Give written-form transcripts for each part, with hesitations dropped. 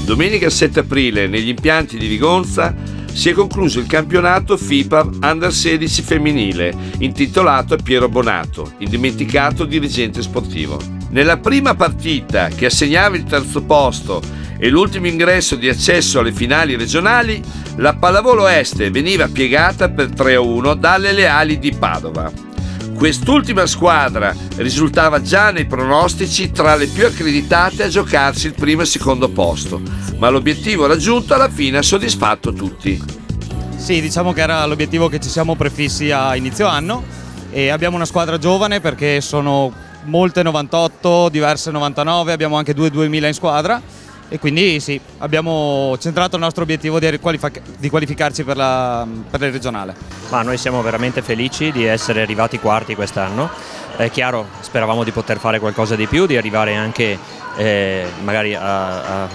Domenica 7 aprile negli impianti di Vigonza si è concluso il campionato FIPA Under 16 femminile intitolato a Piero Bonato, indimenticato dirigente sportivo. Nella prima partita, che assegnava il terzo posto e l'ultimo ingresso di accesso alle finali regionali, la pallavolo Este veniva piegata per 3-1 dalle Leali di Padova. Quest'ultima squadra risultava già nei pronostici tra le più accreditate a giocarsi il primo e secondo posto, ma l'obiettivo raggiunto alla fine ha soddisfatto tutti. Sì, diciamo che era l'obiettivo che ci siamo prefissi a inizio anno e abbiamo una squadra giovane perché sono molte 98, diverse 99, abbiamo anche 2000 in squadra e quindi sì, abbiamo centrato il nostro obiettivo di qualificarci per il regionale. Ma noi siamo veramente felici di essere arrivati quarti quest'anno. È chiaro, speravamo di poter fare qualcosa di più, di arrivare anche magari a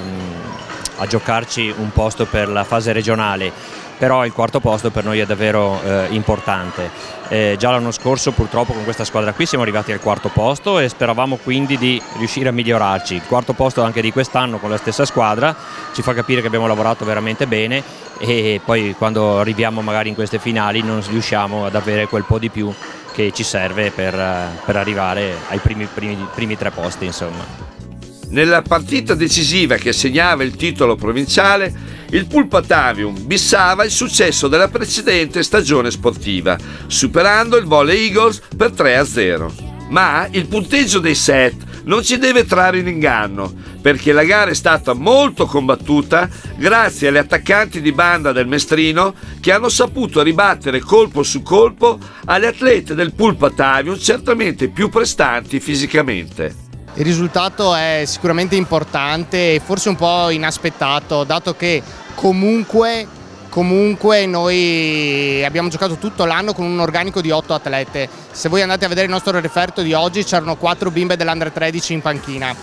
giocarci un posto per la fase regionale, però il quarto posto per noi è davvero importante. Già l'anno scorso purtroppo con questa squadra qui siamo arrivati al quarto posto e speravamo quindi di riuscire a migliorarci. Il quarto posto anche di quest'anno con la stessa squadra ci fa capire che abbiamo lavorato veramente bene e poi quando arriviamo magari in queste finali non riusciamo ad avere quel po' di più che ci serve per arrivare ai primi tre posti, insomma. Nella partita decisiva che assegnava il titolo provinciale, il Pulpatavium bissava il successo della precedente stagione sportiva, superando il Volley Eagles per 3-0. Ma il punteggio dei set non ci deve trarre in inganno, perché la gara è stata molto combattuta grazie alle attaccanti di banda del Mestrino che hanno saputo ribattere colpo su colpo alle atlete del Pulpatavium certamente più prestanti fisicamente. Il risultato è sicuramente importante e forse un po' inaspettato, dato che comunque noi abbiamo giocato tutto l'anno con un organico di 8 atlete. Se voi andate a vedere il nostro referto di oggi c'erano 4 bimbe dell'Under 13 in panchina.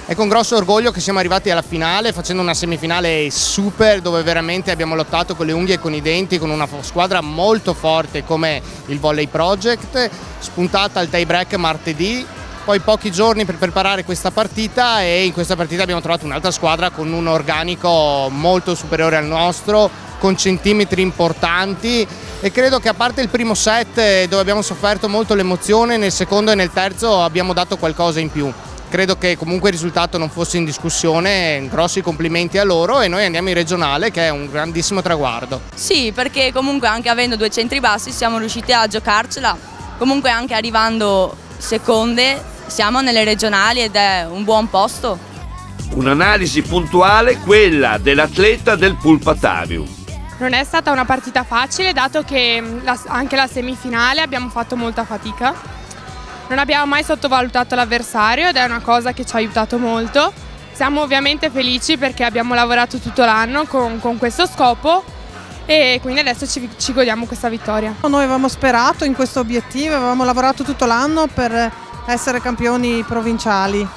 È con grosso orgoglio che siamo arrivati alla finale facendo una semifinale super dove veramente abbiamo lottato con le unghie e con i denti con una squadra molto forte come il Volley Project, spuntata al tie break martedì. Poi pochi giorni per preparare questa partita e in questa partita abbiamo trovato un'altra squadra con un organico molto superiore al nostro, con centimetri importanti e credo che a parte il primo set dove abbiamo sofferto molto l'emozione, nel secondo e nel terzo abbiamo dato qualcosa in più. Credo che comunque il risultato non fosse in discussione, grossi complimenti a loro e noi andiamo in regionale che è un grandissimo traguardo. Sì, perché comunque anche avendo 2 centri bassi siamo riusciti a giocarcela, comunque anche arrivando seconde siamo nelle regionali ed è un buon posto. Un'analisi puntuale quella dell'atleta del Pulpatavium. Non è stata una partita facile dato che anche la semifinale abbiamo fatto molta fatica. Non abbiamo mai sottovalutato l'avversario ed è una cosa che ci ha aiutato molto. Siamo ovviamente felici perché abbiamo lavorato tutto l'anno con questo scopo e quindi adesso ci godiamo questa vittoria. Noi avevamo sperato in questo obiettivo, avevamo lavorato tutto l'anno per essere campioni provinciali.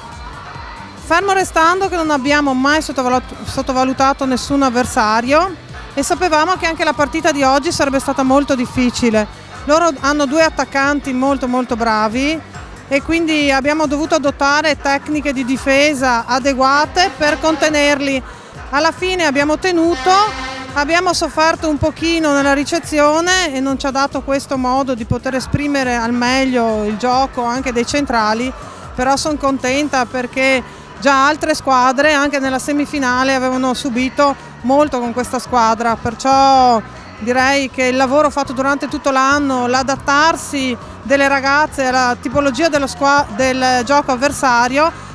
Fermo restando che non abbiamo mai sottovalutato nessun avversario e sapevamo che anche la partita di oggi sarebbe stata molto difficile. Loro hanno 2 attaccanti molto bravi e quindi abbiamo dovuto adottare tecniche di difesa adeguate per contenerli. Alla fine abbiamo tenuto. Abbiamo sofferto un pochino nella ricezione e non ci ha dato questo modo di poter esprimere al meglio il gioco anche dei centrali, però sono contenta perché già altre squadre anche nella semifinale avevano subito molto con questa squadra, perciò direi che il lavoro fatto durante tutto l'anno, l'adattarsi delle ragazze alla tipologia del gioco avversario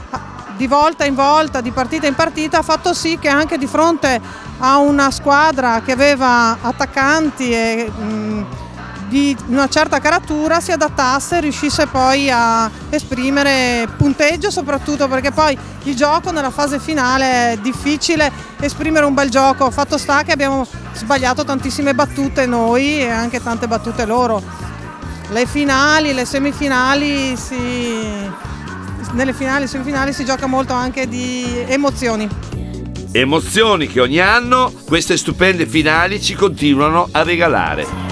di volta in volta, di partita in partita, ha fatto sì che anche di fronte a una squadra che aveva attaccanti e di una certa caratura si adattasse e riuscisse poi a esprimere punteggio, soprattutto perché poi il gioco nella fase finale è difficile esprimere un bel gioco. Fatto sta che abbiamo sbagliato tantissime battute noi e anche tante battute loro. Le finali, le semifinali nelle finali e semifinali si gioca molto anche di emozioni. Emozioni che ogni anno queste stupende finali ci continuano a regalare.